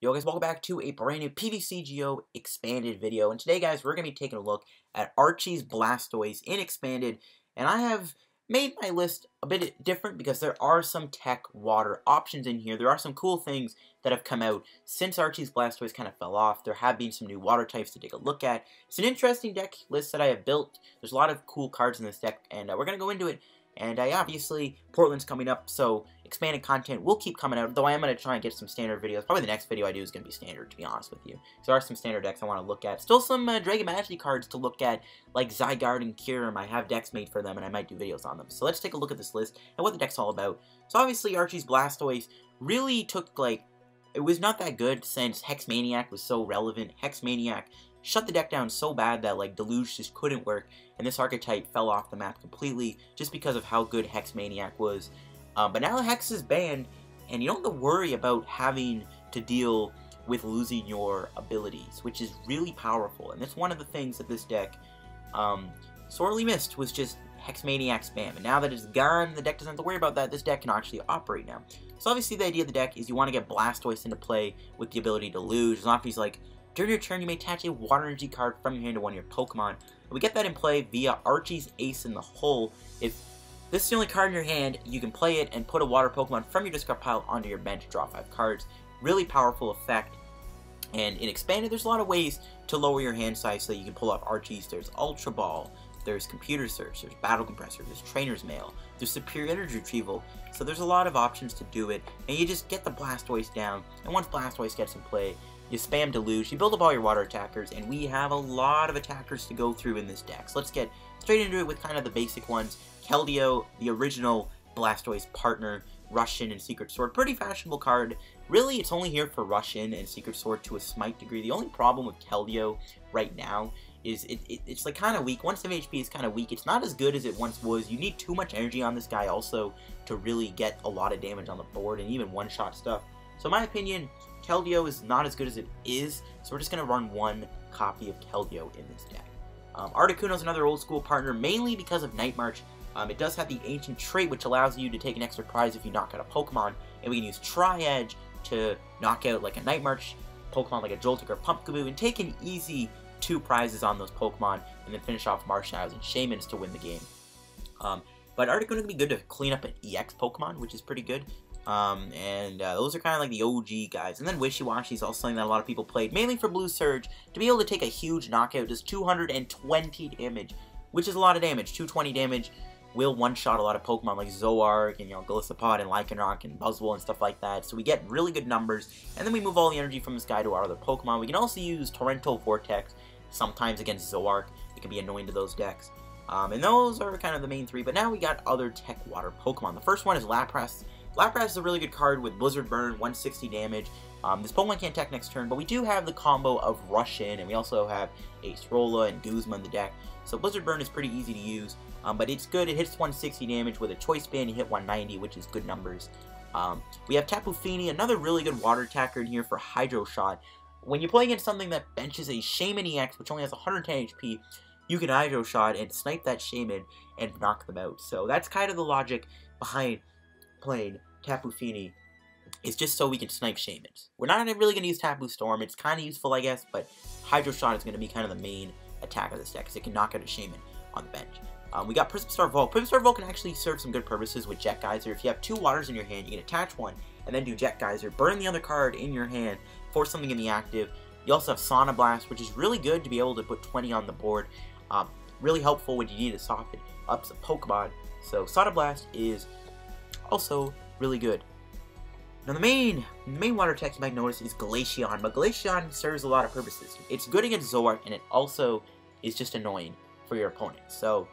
Yo guys, welcome back to a brand new PTCGO expanded video, and today guys we're going to be taking a look at Archies Blastoise in expanded, and I have made my list a bit different because there are some tech water options in here. There are some cool things that have come out since Archies Blastoise kind of fell off. There have been some new water types to take a look at. It's an interesting deck list that I have built. There's a lot of cool cards in this deck, and we're going to go into it. And obviously, Portland's coming up, so expanded content will keep coming out, though I am going to try and get some standard videos. Probably the next video I do is going to be standard, to be honest with you. So there are some standard decks I want to look at. Still some Dragon Magie cards to look at, like Zygarde and Kyurem. I have decks made for them, and I might do videos on them. So let's take a look at this list and what the deck's all about. So obviously, Archies Blastoise really took, it was not that good since HEX MANIAC was so relevant. HEX MANIAC shut the deck down so bad that Deluge just couldn't work, and this archetype fell off the map completely just because of how good HEX MANIAC was. But now HEX is banned, and you don't have to worry about having to deal with losing your abilities, which is really powerful. And that's one of the things that this deck sorely missed, was just HEX MANIAC spam. And now that it's gone, the deck doesn't have to worry about that. This deck can actually operate now. So obviously the idea of the deck is you want to get Blastoise into play with the ability to lose. As long as he's during your turn, you may attach a Water Energy card from your hand to one of your Pokemon. And we get that in play via Archie's Ace in the Hole. If this is the only card in your hand, you can play it and put a Water Pokemon from your discard pile onto your bench to draw 5 cards. Really powerful effect. And in Expanded, there's a lot of ways to lower your hand size so that you can pull up Archies. There's Ultra Ball, there's Computer Search, there's Battle Compressor, there's Trainer's Mail, there's Superior Energy Retrieval. So there's a lot of options to do it. And you just get the Blastoise down. And once Blastoise gets in play, you spam Deluge, you build up all your water attackers, and we have a lot of attackers to go through in this deck. So let's get straight into it with kind of the basic ones. Keldeo, the original Blastoise partner, Russian and Secret Sword. Pretty fashionable card. Really, it's only here for Russian and Secret Sword to a smite degree. The only problem with Keldeo right now is it's kind of weak. 170 HP is kind of weak. It's not as good as it once was. You need too much energy on this guy also to really get a lot of damage on the board and even one-shot stuff. So in my opinion, Keldeo is not as good as it is, so we're just going to run one copy of Keldeo in this deck. Articuno is another old school partner, mainly because of Night March. It does have the Ancient trait, which allows you to take an extra prize if you knock out a Pokemon, and we can use Tri-Edge to knock out a Night March Pokemon like a Joltik or Pumpkaboo, and take an easy 2 prizes on those Pokemon, and then finish off Marshalls and Shaymins to win the game. But Articuno can be good to clean up an EX Pokemon, which is pretty good. Those are kind of the OG guys. And then Wishiwashi is also something that a lot of people played, mainly for Blue Surge. To be able to take a huge knockout, does 220 damage, which is a lot of damage. 220 damage will one-shot a lot of Pokemon like Zoroark and Golisopod and Lycanroc and Buzzwole and stuff like that. So we get really good numbers, and then we move all the energy from this guy to our other Pokemon. We can also use Torrential Vortex, sometimes against Zoroark. It can be annoying to those decks. And those are kind of the main 3, but now we got other tech water Pokemon. The first one is Lapras. Lapras is a really good card with Blizzard Burn, 160 damage. This Pokemon can't attack next turn, but we do have the combo of Russian, and we also have Acerola and Guzma in the deck. So Blizzard Burn is pretty easy to use, but it's good. It hits 160 damage with a Choice Band. You hit 190, which is good numbers. We have Tapu Fini, another really good water attacker in here for Hydro Shot. When you play against something that benches a Shaymin-EX, which only has 110 HP, you can Hydro Shot and snipe that Shaymin and knock them out. So that's kind of the logic behind playing Tapu Fini, is just so we can snipe Shaymins. We're not really going to use Tapu Storm. It's kind of useful, I guess, but Hydro Shot is going to be kind of the main attack of this deck, because it can knock out a Shaymin on the bench. We got Prism Star Volt. Prism Star Volt can actually serve some good purposes with Jet Geyser. If you have 2 waters in your hand, you can attach one, and then do Jet Geyser, burn the other card in your hand, force something in the active. You also have Sauna Blast, which is really good to be able to put 20 on the board. Really helpful when you need to soften up some Pokemon. So Sauna Blast is also really good. Now the main water tech you might notice is Glaceon, but Glaceon serves a lot of purposes. It's good against Zoroark, and it also is just annoying for your opponent. So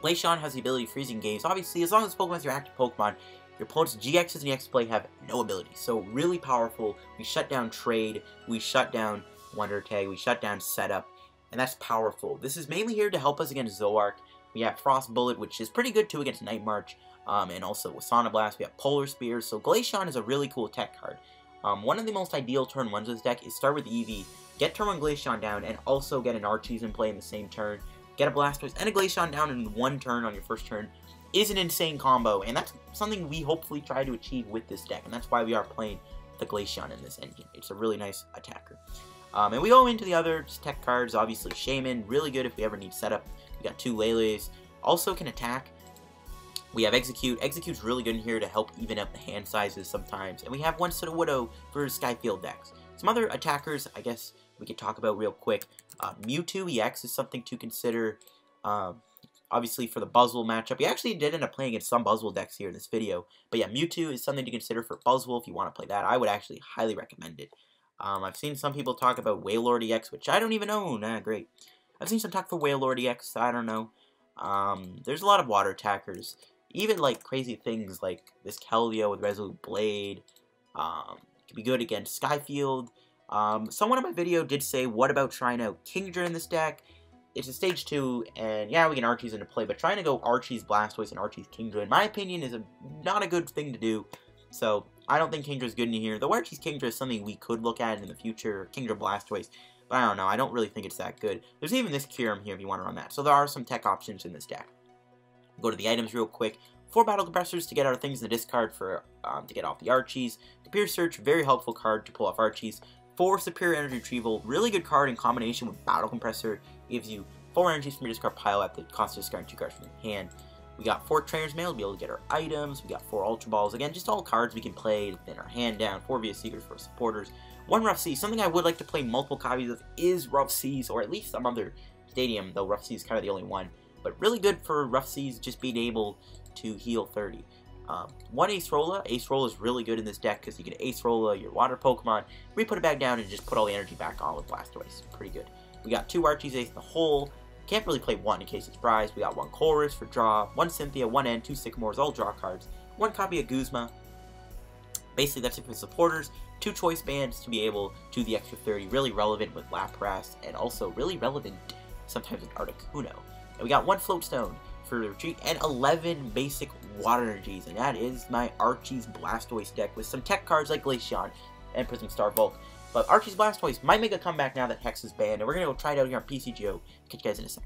Glaceon has the ability of freezing games. Obviously, as long as Pokemon is your active Pokemon, your opponent's GXs and EX play have no ability. So really powerful. We shut down Trade, we shut down Wonder Tag, we shut down Setup, and that's powerful. This is mainly here to help us against Zoroark. We have Frost Bullet, which is pretty good too against Night March. And also with Sauna Blast, we have Polar Spear. So Glaceon is a really cool tech card. One of the most ideal turn 1s of this deck is start with Eevee, get turn 1 Glaceon down, and also get an Archies in play in the same turn. Get a Blastoise and a Glaceon down in 1 turn on your first turn is an insane combo, and that's something we hopefully try to achieve with this deck, and that's why we are playing the Glaceon in this engine. It's a really nice attacker. And we go into the other tech cards. Obviously, Shaymin, really good if we ever need setup. We got 2 Lele's, also can attack. We have Exeggcute. Execcute's really good in here to help even up the hand sizes sometimes. And we have 1 Sudowoodo for Skyfield decks. Some other attackers, I guess, we could talk about real quick. Mewtwo EX is something to consider. Obviously, for the Buzzwole matchup. We actually did end up playing against some Buzzwole decks here in this video. But yeah, Mewtwo is something to consider for Buzzwole if you want to play that. I would actually highly recommend it. I've seen some people talk about Wailord EX, which I don't even own. Great. I've seen some talk for Wailord EX. I don't know. There's a lot of water attackers. Even like crazy things like this Keldeo with Resolute Blade. Could be good against Skyfield. Someone in my video did say, what about trying out Kingdra in this deck? It's a stage 2, and yeah, we can Archies into play, but trying to go Archies Blastoise and Archies Kingdra, in my opinion, is not a good thing to do. So, I don't think Kingdra is good in here. Though Archies Kingdra is something we could look at in the future, Kingdra Blastoise, but I don't know, I don't really think it's that good. There's even this Kyurem here if you want to run that, so there are some tech options in this deck. Go to the items real quick. 4 battle compressors to get our things in the discard for to get off the Archies. Computer Search, very helpful card to pull off Archies. 4 Superior Energy Retrieval, really good card in combination with Battle Compressor. Gives you 4 energies from your discard pile at the cost of discarding 2 cards from your hand. We got 4 Trainer's Mail to be able to get our items. We got 4 Ultra Balls. Again, just all cards we can play to thin our hand down. 4 VS Seekers for supporters. 1 Rough Seas. Something I would like to play multiple copies of is Rough Seas, or at least some other stadium, though Rough Seas is kind of the only one. But really good for Rough Seas just being able to heal 30. 1 Acerola. Acerola is really good in this deck because you can Acerola your water Pokemon, re-put it back down, and just put all the energy back on with Blastoise. Pretty good. We got 2 Archies Ace in the hole. Can't really play 1 in case it's prized. We got 1 Colress for draw, 1 Cynthia, 1 N, 2 Sycamores, all draw cards, 1 copy of Guzma. Basically, that's it for the supporters. 2 Choice Bands to be able to the extra 30. Really relevant with Lapras, and also really relevant sometimes with Articuno. And we got 1 Floatstone for the retreat, and 11 basic water energies, and that is my Archies Blastoise deck with some tech cards like Glaceon and Prism Star Volk. But Archies Blastoise might make a comeback now that HEX is banned, and we're going to go try it out here on PTCGO. Catch you guys in a sec.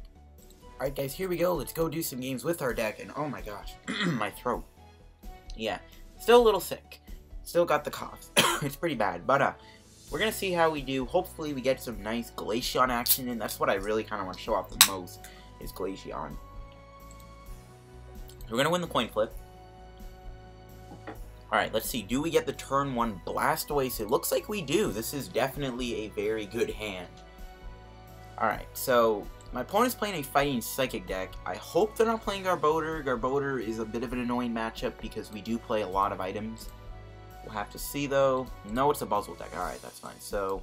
Alright guys, here we go. Let's go do some games with our deck, and oh my gosh, my throat. Yeah, still a little sick. Still got the cough. It's pretty bad, but we're going to see how we do. Hopefully we get some nice Glaceon action, and that's what I really kind of want to show off the most, is Glaceon. We're going to win the coin flip. Alright, let's see. Do we get the turn 1 Blastoise? It looks like we do. This is definitely a very good hand. Alright, so my opponent's playing a fighting psychic deck. I hope they're not playing Garbodor. Garbodor is a bit of an annoying matchup because we do play a lot of items. We'll have to see though. No, it's a Buzzwole deck. Alright, that's fine. So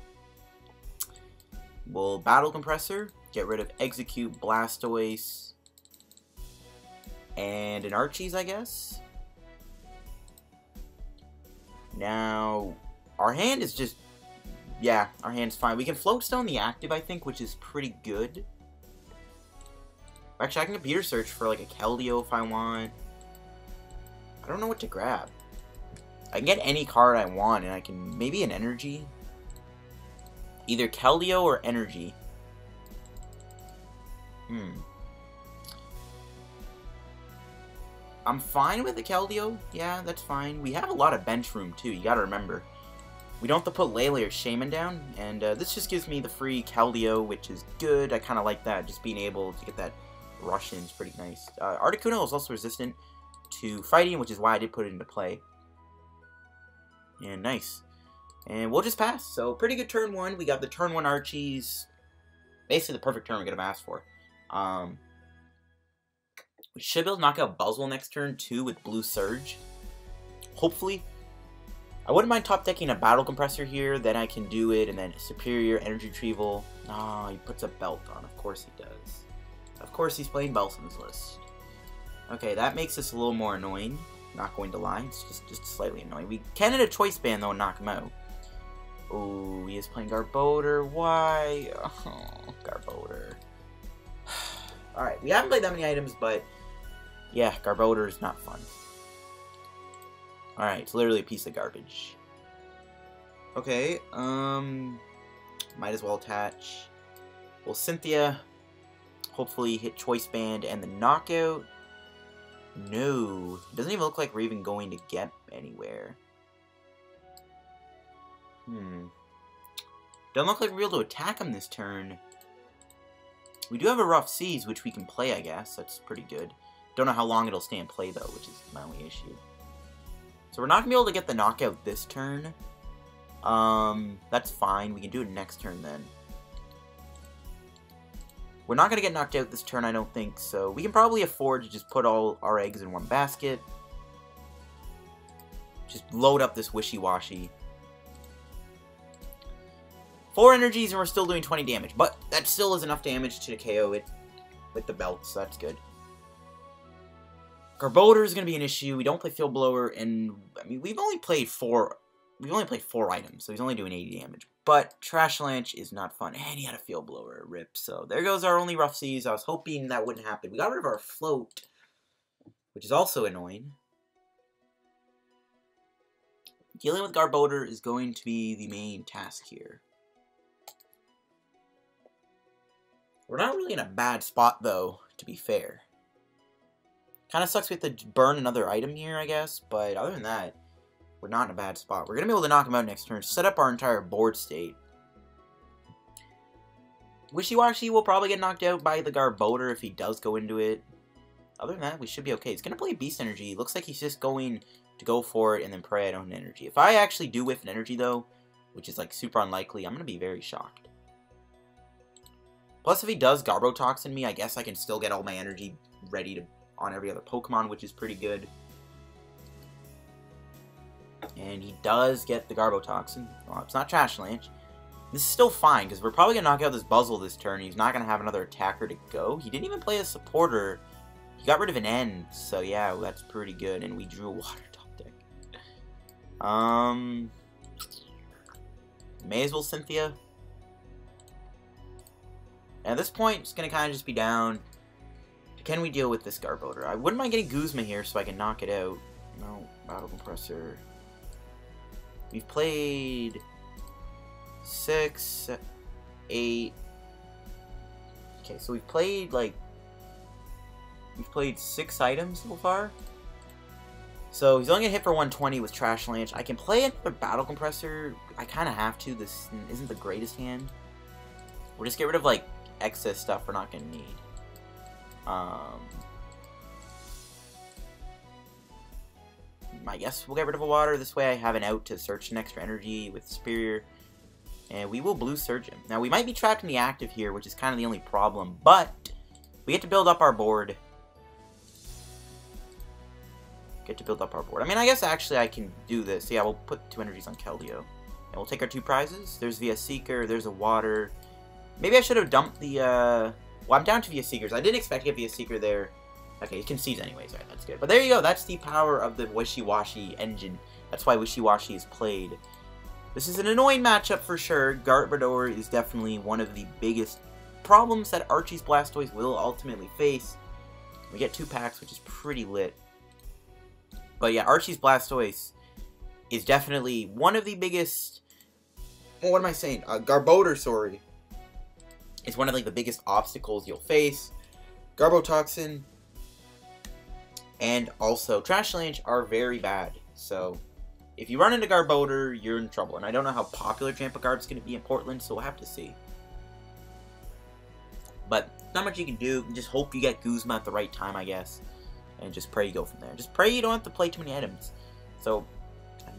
we'll Battle Compressor, get rid of Exeggcute Blastoise, and an Archies, I guess. Now, our hand is just, yeah, our hand's fine. We can Floatstone the active, I think, which is pretty good. Actually, I can Computer Search for, like, a Keldeo if I want. I don't know what to grab. I can get any card I want, and I can, maybe an Energy. Either Keldeo or Energy. I'm fine with the Keldeo. Yeah, that's fine. We have a lot of bench room, too. You gotta remember. We don't have to put Lele or Shaymin down. And this just gives me the free Keldeo, which is good. I kind of like that. Just being able to get that rush in is pretty nice. Articuno is also resistant to fighting, which is why I did put it into play. And nice. And we'll just pass. So, pretty good turn 1. We got the turn 1 Archies. Basically the perfect turn we could have asked for. We should be able to knock out Buzzwole next turn, too, with Blue Surge. Hopefully. I wouldn't mind top decking a Battle Compressor here, then I can do it, and then Superior Energy Retrieval. Oh, he puts a Belt on. Of course he does. Of course he's playing Belt on his list. Okay, that makes this a little more annoying. Not going to lie, it's just slightly annoying. We can hit a Choice Band, though, and knock him out. Oh, he is playing Garbodor. Why? Oh, Garbodor. Alright, we haven't played that many items, but yeah, Garbodor is not fun. Alright, it's literally a piece of garbage. Okay, might as well attach. Well, Cynthia, hopefully hit Choice Band and the knockout. No, it doesn't even look like we're even going to get anywhere. Doesn't look like we're able to attack him this turn. We do have a Rough Seas, which we can play, I guess. That's pretty good. Don't know how long it'll stay in play, though, which is my only issue. So we're not going to be able to get the knockout this turn. That's fine. We can do it next turn, then. We're not going to get knocked out this turn, I don't think, so we can probably afford to just put all our eggs in one basket. Just load up this Wishiwashi. 4 energies and we're still doing 20 damage, but that still is enough damage to KO it with the belt, so that's good. Garbodor is going to be an issue. We don't play Field Blower, and I mean we've only played 4 items, so he's only doing 80 damage. But Trashalanche is not fun, and he had a Field Blower, rip. So there goes our only Rough Seas. I was hoping that wouldn't happen. We got rid of our Float, which is also annoying. Dealing with Garbodor is going to be the main task here. We're not really in a bad spot, though, to be fair. Kind of sucks we have to burn another item here, I guess, but other than that, we're not in a bad spot. We're going to be able to knock him out next turn, set up our entire board state. Wishiwashi will probably get knocked out by the Garbodor if he does go into it. Other than that, we should be okay. He's going to play Beast Energy. Looks like he's just going to go for it and then pray I don't have energy. If I actually do whiff an energy, though, which is like super unlikely, I'm going to be very shocked. Plus, if he does Garbotoxin me, I guess I can still get all my energy ready to on every other Pokemon, which is pretty good. And he does get the Garbotoxin. Well, it's not Trashalanche. This is still fine, because we're probably going to knock out this Buzzwole this turn. He's not going to have another attacker to go. He didn't even play a supporter. He got rid of an N, so yeah, that's pretty good. And we drew a Water top deck. May as well Cynthia. At this point, it's going to kind of just be down. Can we deal with this Garbodor? I wouldn't mind getting Guzma here so I can knock it out. No, Battle Compressor. We've played 6, 8. Okay, so we've played 6 items so far. So he's only gonna hit for 120 with Trashalanche. I can play another Battle Compressor. I kind of have to. This isn't the greatest hand. We'll just get rid of like excess stuff we're not gonna need. I guess we'll get rid of a water. This way I have an out to search an extra energy with Superior. And we will Blue Surge him. Now, we might be trapped in the active here, which is kind of the only problem. But we get to build up our board. I mean, I guess actually I can do this. Yeah, we'll put 2 energies on Keldeo. And we'll take our 2 prizes. There's via Seeker. There's a water. Maybe I should have dumped the... Well, I'm down to via Seekers. I didn't expect to get via Seeker there. Okay, he concedes anyways. Alright, that's good. But there you go. That's the power of the Wishiwashi engine. That's why Wishiwashi is played. This is an annoying matchup for sure. Garbodor is definitely one of the biggest problems that Archies Blastoise will ultimately face. We get 2 packs, which is pretty lit. But yeah, Archies Blastoise is definitely one of the biggest... Oh, what am I saying? Garbodor, sorry. Is one of like the biggest obstacles you'll face. Garbotoxin and also Trashalanche are very bad. So if you run into Garbodor, you're in trouble. And I don't know how popular Champagard's going to be in Portland, so we'll have to see. But not much you can do. Just hope you get Guzma at the right time, I guess. And just pray you go from there. Just pray you don't have to play too many items. So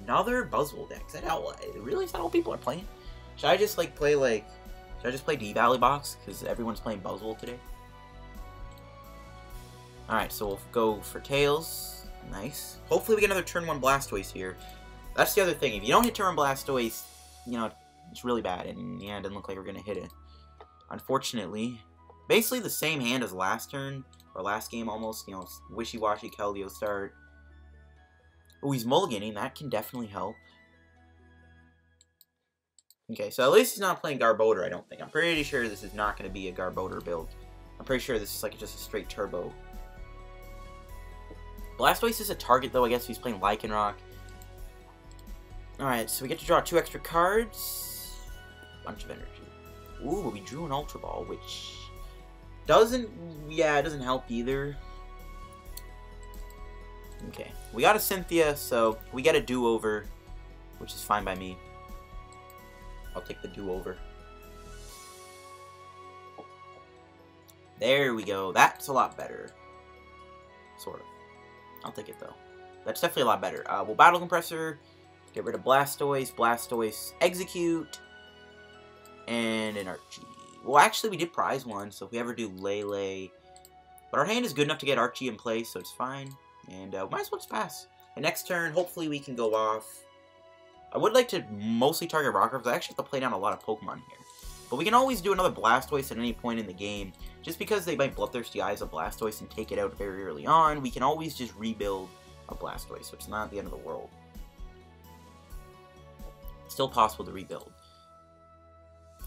another Buzzwole deck. Is that how, really? Is that all people are playing? Should I just like play like... Should I just play D-Valley Box? Because everyone's playing Buzzwole today. Alright, so we'll go for Tails. Nice. Hopefully we get another turn 1 Blastoise here. That's the other thing. If you don't hit turn 1 Blastoise, you know, it's really bad. And yeah, it doesn't look like we're going to hit it. Unfortunately. Basically the same hand as last turn. Or last game almost. You know, Wishiwashi, Keldeo start. Oh, he's mulliganing. That can definitely help. Okay, so at least he's not playing Garbodor, I don't think. I'm pretty sure this is not going to be a Garbodor build. I'm pretty sure this is like just a straight turbo. Blastoise is a target, though. I guess he's playing Lycanroc. Alright, so we get to draw 2 extra cards. Bunch of energy. Ooh, but we drew an Ultra Ball, which doesn't... Yeah, it doesn't help either. Okay, we got a Cynthia, so we get a do-over, which is fine by me. I'll take the do-over. There we go. That's a lot better. Sort of. I'll take it, though. That's definitely a lot better. We'll battle Compressor. Get rid of Blastoise. Blastoise Exeggcute. And an Archie. Well, actually, we did prize one, so if we ever do Lele... But our hand is good enough to get Archie in place, so it's fine. And might as well just pass. And next turn, hopefully we can go off. I would like to mostly target Rocker, because I actually have to play down a lot of Pokemon here. But we can always do another Blastoise at any point in the game. Just because they might Bloodthirsty Eyes a Blastoise and take it out very early on, we can always just rebuild a Blastoise, so it's not the end of the world. It's still possible to rebuild.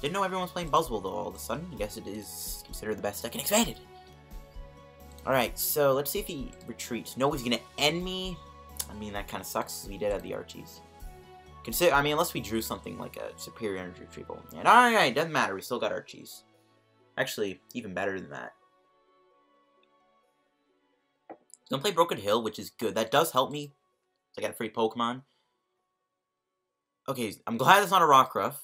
Didn't know everyone was playing Buzzwole, though, all of a sudden. I guess it is considered the best deck in Expanded. Alright, so let's see if he retreats. No, he's going to end me. I mean, that kind of sucks, because we did have the Archies. I mean, unless we drew something like a Superior Energy Retrieval. And alright, doesn't matter, we still got Archies. Actually, even better than that. He's going to play Broken Hill, which is good. That does help me. I got a free Pokemon. Okay, I'm glad it's not a Rockruff.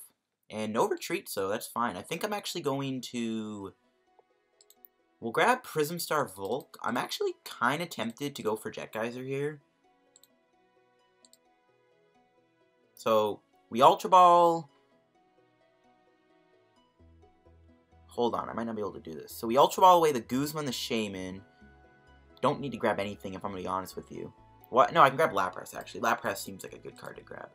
And no retreat, so that's fine. I think I'm actually going to... We'll grab Prism Star Volk. I'm actually kind of tempted to go for Jet Geyser here. So, we Ultra Ball. Hold on, I might not be able to do this. So we Ultra Ball away the Guzma and the Shaymin. Don't need to grab anything if I'm going to be honest with you. What? No, I can grab Lapras, actually. Lapras seems like a good card to grab.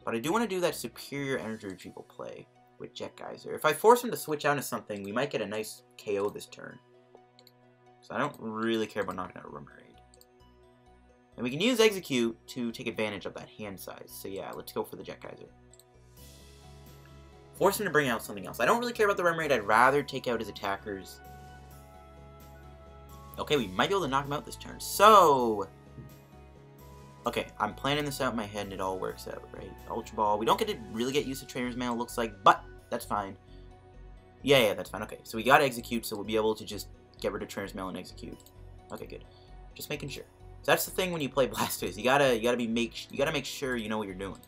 But I do want to do that Superior Energy Retrieval play with Jet Geyser. If I force him to switch out to something, we might get a nice KO this turn. So I don't really care about knocking out a Remoraid. And we can use Exeggcute to take advantage of that hand size. So yeah, let's go for the Jet Geyser. Force him to bring out something else. I don't really care about the Remoraid. I'd rather take out his attackers. Okay, we might be able to knock him out this turn. So... Okay, I'm planning this out in my head and it all works out, right? Ultra Ball. We don't get to really get used to Trainer's Mail, it looks like, but that's fine. Yeah, that's fine. Okay, so we got Exeggcute, so we'll be able to just get rid of Trainer's Mail and Exeggcute. Okay, good. Just making sure. So that's the thing when you play Blastoise. You gotta make sure you know what you're doing.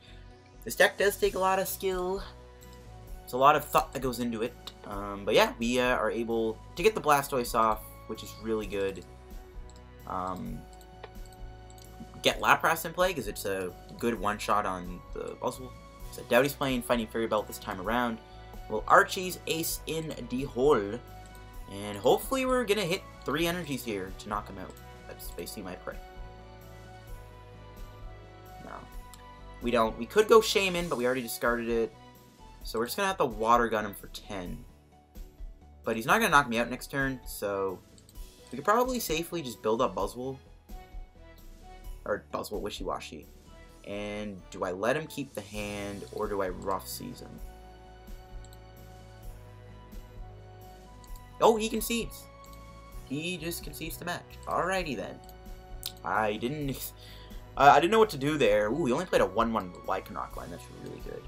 This deck does take a lot of skill. It's a lot of thought that goes into it. But yeah, we are able to get the Blastoise off, which is really good. Get Lapras in play, because it's a good one-shot on the Buzzwole. So I doubt he's playing Fighting Fairy Belt this time around. Well, Archie's ace in the hole. And hopefully we're going to hit 3 energies here to knock him out. That's basically my prayer. No. We don't. We could go Shaymin, but we already discarded it. So we're just going to have to Water Gun him for 10. But he's not going to knock me out next turn, so... We could probably safely just build up Buzzwole. Or Buzzwole Wishiwashi. And do I let him keep the hand, or do I Rough Seas him? Oh, he concedes. He just concedes the match. Alrighty then. I didn't know what to do there. Ooh, he only played a 1-1 Lycanroc line. That's really good.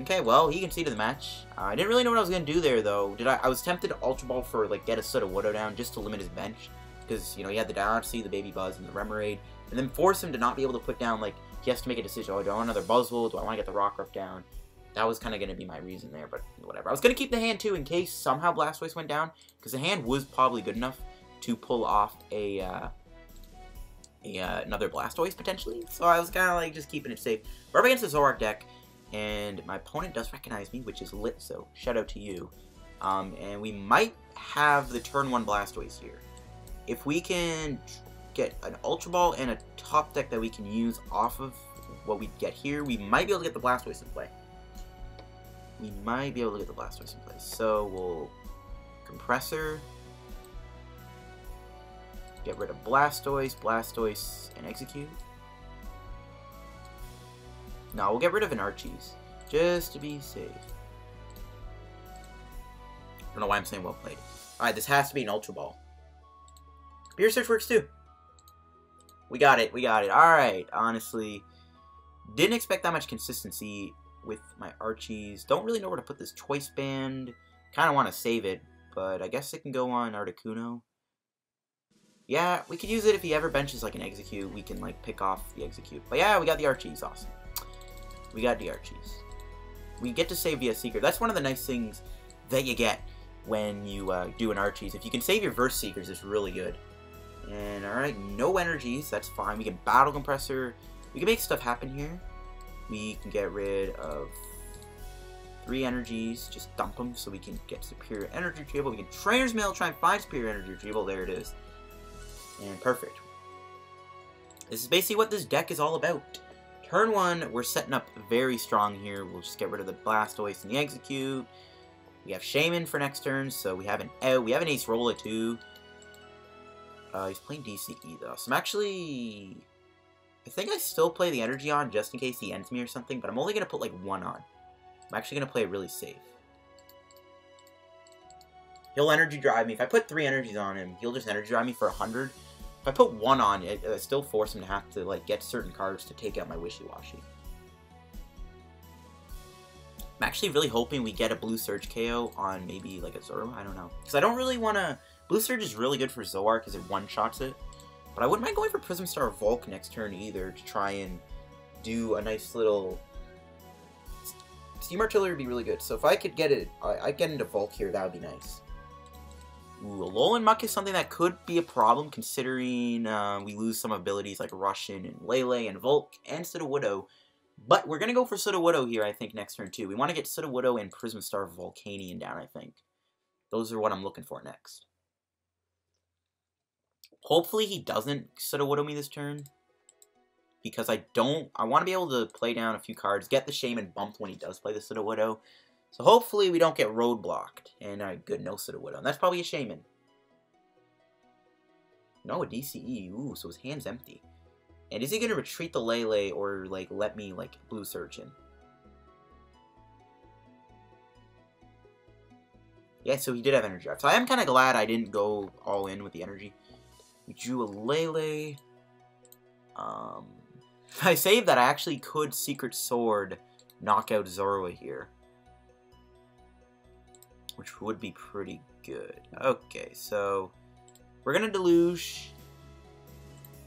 Okay, well, he conceded the match. I didn't really know what I was going to do there, though. I was tempted to Ultra Ball for, like, get a Sudowoodo down just to limit his bench. Because, you know, he had the Dialga, the Baby Buzz, and the Remoraid. And then force him to not be able to put down, like, he has to make a decision. Oh, do I want another Buzzwole? Do I want to get the Rockruff down? That was kind of going to be my reason there, but whatever. I was going to keep the hand, too, in case somehow Blastoise went down. Because the hand was probably good enough to pull off another Blastoise, potentially. So I was kind of, like, just keeping it safe. We're up against the Zoroark deck. And my opponent does recognize me, which is lit, so shout out to you. And we might have the turn 1 Blastoise here. If we can get an Ultra Ball and a top deck that we can use off of what we get here, we might be able to get the Blastoise in play. So we'll Compressor. Get rid of Blastoise, and Exeggcute. No, we'll get rid of an Archies, just to be safe. I don't know why I'm saying well played. Alright, this has to be an Ultra Ball. Computer Search works too. We got it. Alright, honestly, didn't expect that much consistency with my Archies. Don't really know where to put this Choice Band. Kind of want to save it, but I guess it can go on Articuno. Yeah, we could use it if he ever benches like an Exeggcute. We can like pick off the Exeggcute. But yeah, we got the Archies. Awesome. we got the Archies. We get to save via Seeker. That's one of the nice things that you get when you do an Archies. If you can save your Verse Seekers, it's really good. And alright, no energies, that's fine. We can battle Compressor. We can make stuff happen here. We can get rid of 3 energies, just dump them so we can get Superior Energy Retrieval. We can Trainer's Mail, try and find Superior Energy Retrieval. There it is. And perfect. This is basically what this deck is all about. Turn 1, we're setting up very strong here. We'll just get rid of the Blastoise and the Exeggcute. We have Shaymin for next turn, so we have an Acerola too. He's playing DCE though, so I think I still play the energy on just in case he ends me or something, but I'm only going to put like 1 on. I'm actually going to play it really safe. He'll energy drive me. If I put 3 energies on him, he'll just energy drive me for 100. If I put 1 on, I still force him to have to like get certain cards to take out my Wishiwashi. I'm actually really hoping we get a Blue Surge KO on maybe like a Zoro. I don't know. Because I don't really want to... Blue Surge is really good for Zoar because it one-shots it. But I wouldn't mind going for Prism Star Volk next turn either to try and do a nice little... Steam Artillery would be really good. So if I could get it, I get into Volk here, that would be nice. Ooh, Alolan Muck is something that could be a problem considering we lose some abilities like Russian and Lele and Volk and Sudowoodo. But we're going to go for Sudowoodo here, I think, next turn too. We want to get Sudowoodo and Prism Star Volcanion down, I think. Those are what I'm looking for next. Hopefully he doesn't Sudowoodo me this turn. Because I want to be able to play down a few cards, get the Shaymin bumped when he does play the Sudowoodo. So hopefully we don't get roadblocked. And good, no Sudowoodo. And that's probably a Shaymin. No, a DCE. Ooh, so his hand's empty. And is he going to retreat the Lele or like let me like Blue Surge in? Yeah, so he did have energy drive. So I am kind of glad I didn't go all in with the energy. We drew a Lele. If I saved that, I actually could Secret Sword knock out Zorua here. Which would be pretty good. Okay, so we're going to Deluge.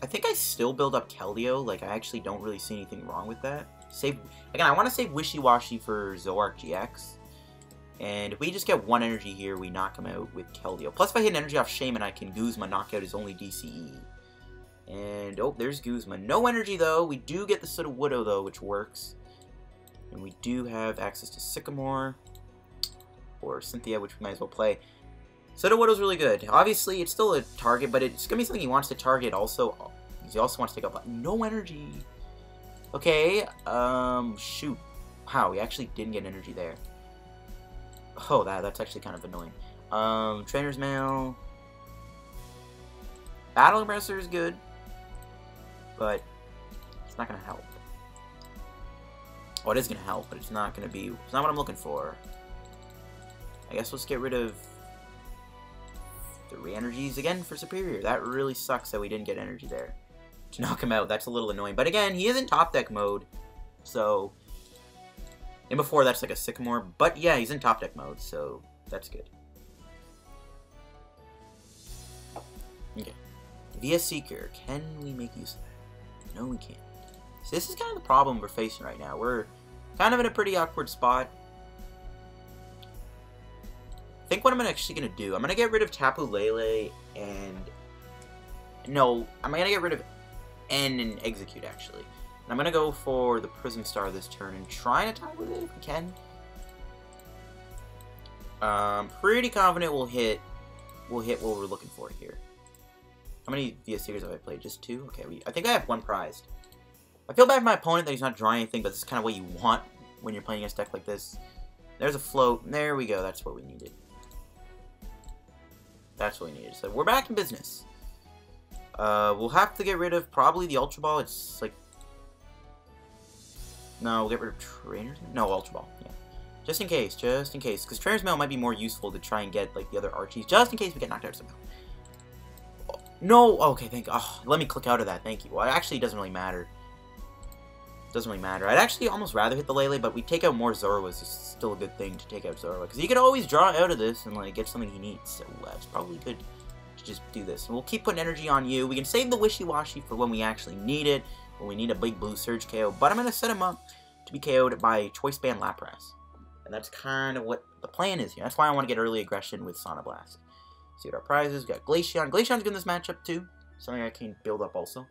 I think I still build up Keldeo. Like, I actually don't really see anything wrong with that. Save again, I want to save Wishiwashi for Zoroark GX. And if we just get 1 energy here, we knock him out with Keldeo. Plus, if I hit an energy off Shaymin, I can Guzma knock out his only DCE. And, oh, there's Guzma. No energy, though. We do get the Sudowoodo, though, which works. And we do have access to Sycamore. Or Cynthia, which we might as well play. Sudowoodo's really good. Obviously, it's still a target, but it's going to be something he wants to target also. He also wants to take up no energy. Okay, shoot. Wow, we actually didn't get energy there. Oh, that's actually kind of annoying. Trainer's Mail. Battle Compressor is good, but it's not going to help. Oh, it is going to help, but it's not going to be... It's not what I'm looking for. I guess let's get rid of 3 energies again for Superior. That really sucks that we didn't get energy there to knock him out. That's a little annoying. But again, he is in top deck mode, so... And before, that's like a Sycamore. But yeah, he's in top deck mode, so that's good. Okay. Via Seeker. Can we make use of that? No, we can't. So this is kind of the problem we're facing right now. We're kind of in a pretty awkward spot. I think what I'm actually going to do, I'm going to get rid of Tapu Lele and... No, I'm going to get rid of N and Exeggcute, actually. I'm going to go for the Prism Star this turn and try and attack with it if we can. Pretty confident we'll hit what we're looking for here. How many Via Seekers have I played? Just 2? Okay, I think I have 1 prized. I feel bad for my opponent that he's not drawing anything, but this is kind of what you want when you're playing against a deck like this. There's a float. There we go. That's what we needed. That's what we needed. So we're back in business. We'll have to get rid of probably the Ultra Ball. It's like... No, we'll get rid of Trainer's Mail? No, Ultra Ball. Yeah. Just in case. Because Trainer's Mail might be more useful to try and get, like, the other Archies. Just in case we get knocked out somehow. No! Okay, thank you. Oh, let me click out of that. Thank you. Well, actually, it doesn't really matter. Doesn't really matter. I'd actually almost rather hit the Lele, but we take out more Zoruas. It's still a good thing to take out Zorua. Because he could always draw out of this and, like, get something he needs. So, it's probably good to just do this. And we'll keep putting energy on you. We can save the Wishiwashi for when we actually need it. When we need a big Blue Surge KO. But I'm going to set him up to be KO'd by Choice Band Lapras. And that's kind of what the plan is here. That's why I want to get early aggression with Sonoblast. See what our prizes. We got Glaceon. Glaceon's good in this matchup too. Something I can build up also.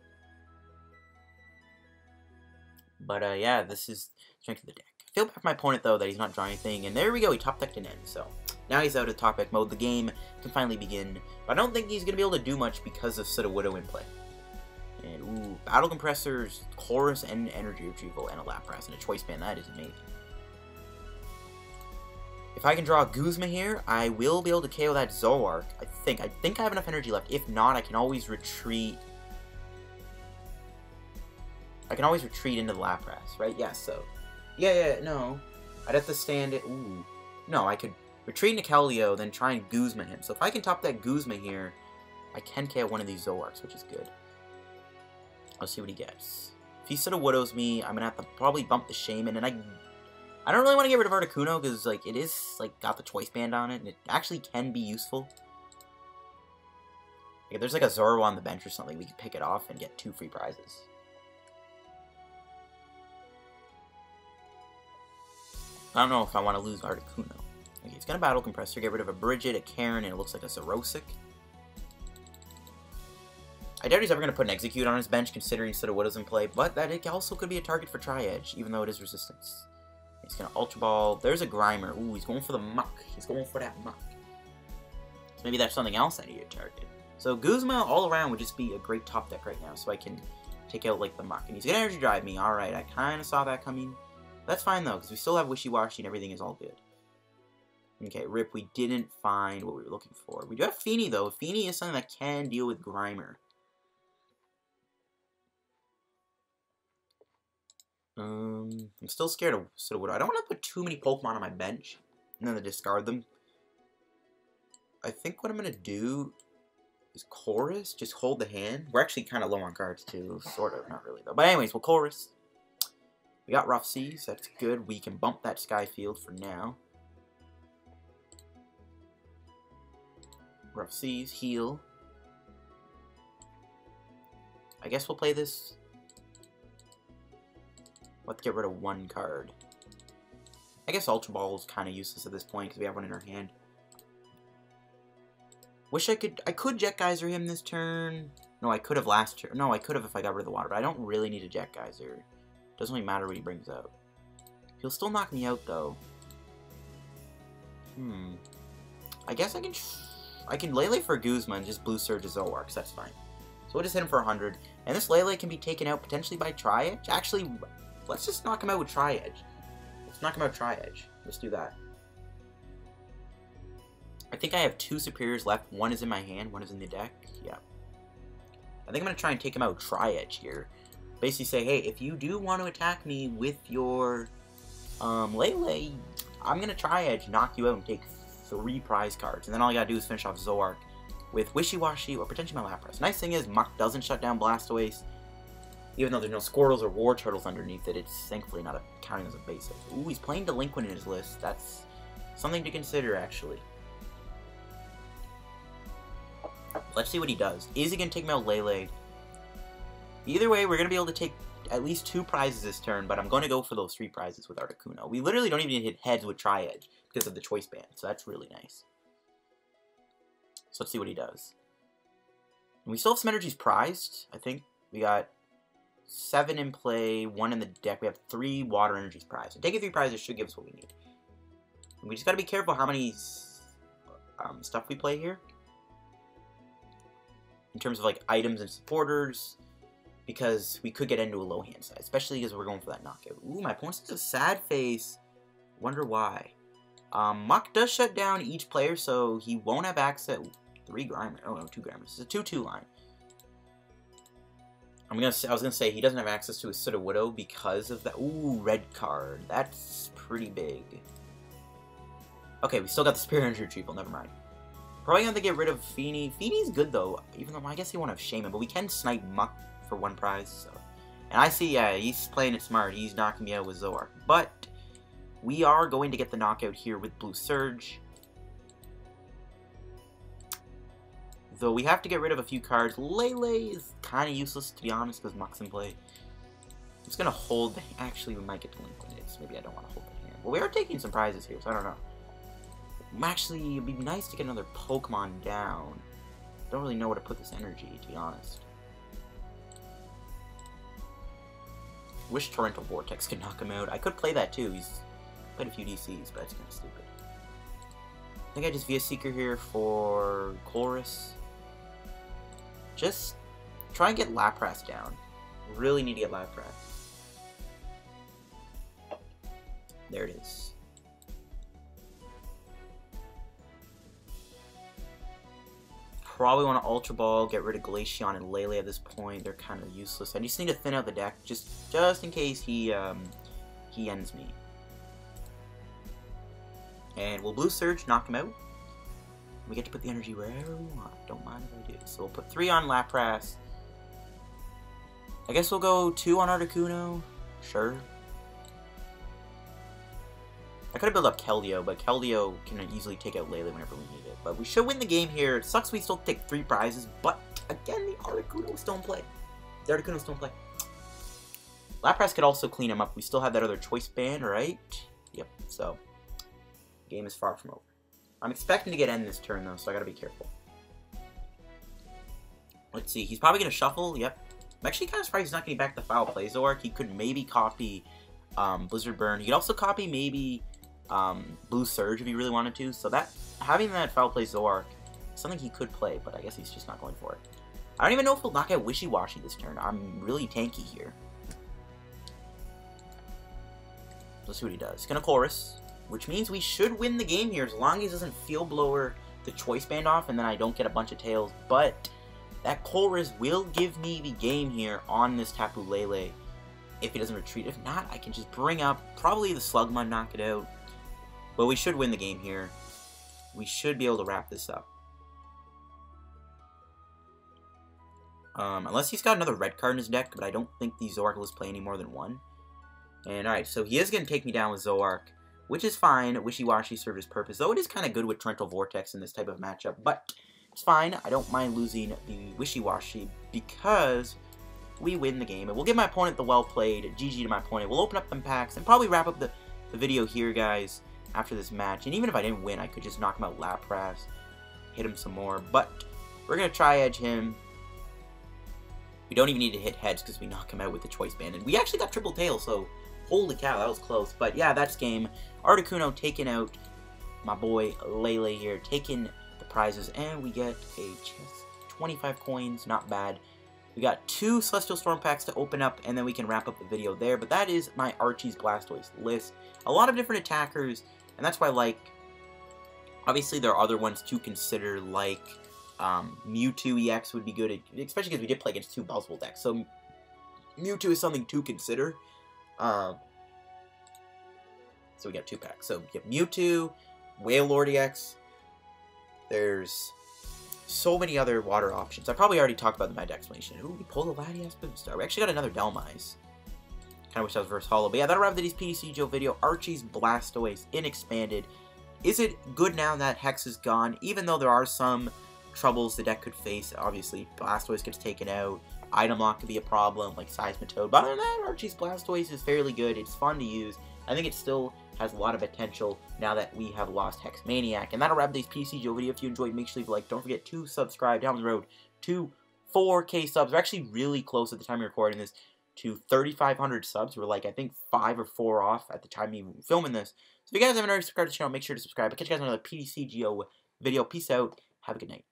But yeah, this is strength of the deck. I feel bad for my opponent though that he's not drawing anything. And there we go, he top decked an end. So now he's out of top deck mode. The game can finally begin. But I don't think he's going to be able to do much because of Sudowoodo in play. And ooh, Battle Compressors, Colress, and Energy Retrieval, and a Lapras, and a Choice Band. That is amazing. If I can draw a Guzma here, I will be able to KO that Zoroark. I think I have enough energy left. If not, I can always retreat. I can always retreat into the Lapras, right? Yeah, so. Yeah, no. I'd have to stand it. Ooh. No, I could retreat into Keldeo, then try and Guzma him. So if I can top that Guzma here, I can KO one of these Zoroarks, which is good. Let's see what he gets. If he Sudowoodos me, I'm going to have to probably bump the Shaymin, and I don't really want to get rid of Articuno, because, like, it is, like, got the Choice Band on it, and it actually can be useful. Like, if there's, like, a Zoro on the bench or something, we can pick it off and get 2 free prizes. I don't know if I want to lose Articuno. Okay, it's going to Battle Compressor, get rid of a Bridget, a Karen, and it looks like a Zerosic. I doubt he's ever going to put an Exeggcute on his bench, considering Sudowoodo's in play, but that it also could be a target for Tri-Edge, even though it is resistance. He's going to Ultra Ball. There's a Grimer. Ooh, he's going for the Muck. He's going for that Muck. So maybe that's something else I need to target. So Guzma all around would just be a great top deck right now, so I can take out, like, the Muck. And he's going to Energy Drive me. Alright, I kind of saw that coming. That's fine, though, because we still have Wishiwashi and everything is all good. Okay, rip, we didn't find what we were looking for. We do have Fini, though. Fini is something that can deal with Grimer. I'm still scared of Sudowoodo. I don't want to put too many Pokemon on my bench and then discard them. I think what I'm going to do is Chorus. Just hold the hand. We're actually kind of low on cards too. Sort of. Not really though. But anyways, we'll Chorus. We got Rough Seas. That's good. We can bump that Sky Field for now. Rough Seas. Heal. I guess we'll play this. Let's get rid of 1 card. I guess Ultra Ball is kind of useless at this point because we have one in our hand. Wish I could Jet Geyser him this turn. No, I could have last turn. No, I could have if I got rid of the water, but I don't really need a Jet Geyser. Doesn't really matter what he brings out. He'll still knock me out though. I guess I can Lele for Guzma and just Blue Surge his Zoroark, that's fine. So we'll just hit him for 100. And this Lele can be taken out potentially by Tri-Edge. Actually, let's just knock him out with Tri-Edge. Let's knock him out with Tri-Edge. Let's do that. I think I have 2 superiors left. One is in my hand, one is in the deck. Yeah. I think I'm going to try and take him out with Tri-Edge here. Basically say, hey, if you do want to attack me with your Lele, I'm going to Tri-Edge, knock you out, and take 3 prize cards. And then all I got to do is finish off Zoroark with Wishiwashi or potentially my Lapras. Nice thing is, Muck doesn't shut down Blastoise. Even though there's no Squirtles or War Turtles underneath it, it's thankfully not counting as a basic. Ooh, he's playing Delinquent in his list. That's something to consider, actually. Let's see what he does. Is he going to take me out Lele? Either way, we're going to be able to take at least 2 prizes this turn, but I'm going to go for those 3 prizes with Articuno. We literally don't even hit heads with Tri-Edge because of the Choice Band, so that's really nice. So let's see what he does. And we still have some energies prized, I think. We got 7 in play, 1 in the deck. We have 3 water energies prized. And taking 3 prizes should give us what we need. And we just got to be careful how many stuff we play here. In terms of like items and supporters. Because we could get into a low hand side. Especially because we're going for that knockout. Ooh, my opponent has a sad face. Wonder why. Muck does shut down each player, so he won't have access. 3 Grimer. Oh no, 2 Grimers. It's a 2-2 line. I was gonna say he doesn't have access to his Sudowoodo because of that. Ooh, red card. That's pretty big. Okay, we still got the Spirit Energy Retrieval. Never mind. Probably gonna have to get rid of Fini. Fini's good though, even though I guess he won't have Shaymin, but we can snipe Muck for 1 prize. So, and I see, yeah, he's playing it smart. He's knocking me out with Zoroark, but we are going to get the knockout here with Blue Surge. Though we have to get rid of a few cards. Lele is kind of useless, to be honest, because Muck's in play. just gonna hold the... Actually, we might get delinquented, so maybe I don't want to hold the hand. Well, we are taking some prizes here, so I don't know. Actually, it'd be nice to get another Pokemon down. Don't really know where to put this energy, to be honest. Wish Torrential Vortex could knock him out. I could play that too. He's played a few DCs, but that's kind of stupid. I think I just via Seeker here for Colress. Just try and get Lapras down. Really need to get Lapras. There it is. Probably want to Ultra Ball, get rid of Glaceon and Lele at this point. They're kind of useless. I just need to thin out the deck, just in case he ends me. And we'll Blue Surge, knock him out. We get to put the energy wherever we want. Don't mind if I do. So we'll put 3 on Lapras. I guess we'll go 2 on Articuno. Sure. I could have built up Keldeo, but Keldeo can easily take out Lele whenever we need it. But we should win the game here. It sucks we still take 3 prizes, but again, the Articuno is still in play. The Articuno is still in play. Lapras could also clean him up. We still have that other choice band, right? Yep, so game is far from over. I'm expecting to get end this turn, though, so I gotta be careful. Let's see. He's probably gonna shuffle. Yep. I'm actually kind of surprised he's not getting back the foul play. Zoroark, he could maybe copy Blizzard Burn. He could also copy maybe Blue Surge if he really wanted to. So that having that foul play Zoroark is something he could play, but I guess he's just not going for it. I don't even know if he'll knock out Wishiwashi this turn. I'm really tanky here. Let's see what he does. He's gonna Chorus, which means we should win the game here as long as he doesn't Field Blower the choice band off and then I don't get a bunch of tails. But that Colress will give me the game here on this Tapu Lele if he doesn't retreat. If not, I can just bring up probably the Slugma, knock it out. But we should win the game here. We should be able to wrap this up. Unless he's got another red card in his deck, but I don't think the Zoroark will play any more than 1. And alright, so he is going to take me down with Zoroark, which is fine. Wishiwashi served his purpose, though it is kind of good with Torrential Vortex in this type of matchup, but it's fine. I don't mind losing the Wishiwashi because we win the game. And we'll give my opponent the well played. GG to my opponent. We'll open up them packs and probably wrap up the video here, guys, after this match. And even if I didn't win, I could just knock him out Lapras, hit him some more. But we're going to try edge him. We don't even need to hit heads because we knock him out with the choice band. And we actually got triple tail, so holy cow, that was close. But yeah, that's game. Articuno taking out my boy Lele here, taking the prizes, and we get a chest. 25 coins, not bad. We got 2 Celestial Storm packs to open up, and then we can wrap up the video there. But that is my Archies Blastoise list. A lot of different attackers, and that's why, like, obviously there are other ones to consider, like Mewtwo EX would be good, especially because we did play against 2 Buzzwole decks. So Mewtwo is something to consider. So we got 2 packs. So you have Mewtwo, Wailord EX. There's so many other water options. I probably already talked about them in my deck explanation. Ooh, we pulled a Latias Boomstar. We actually got another Delmise. Kind of wish that was versus Hollow. But yeah, that'll wrap today's PTCGO video. Archies Blastoise in Expanded. Is it good now that Hex is gone? Even though there are some troubles the deck could face. Obviously, Blastoise gets taken out. Item lock could be a problem, like Seismitoad. But other than that, Archies Blastoise is fairly good. It's fun to use. I think it still has a lot of potential now that we have lost Hex Maniac. And that'll wrap today's PTCGO video. If you enjoyed, make sure you leave a like. Don't forget to subscribe down the road to 4K subs. We're actually really close at the time of recording this to 3,500 subs. We're like, I think 5 or 4 off at the time of filming this. So if you guys haven't already subscribed to the channel, make sure to subscribe. I'll catch you guys on another PTCGO video. Peace out. Have a good night.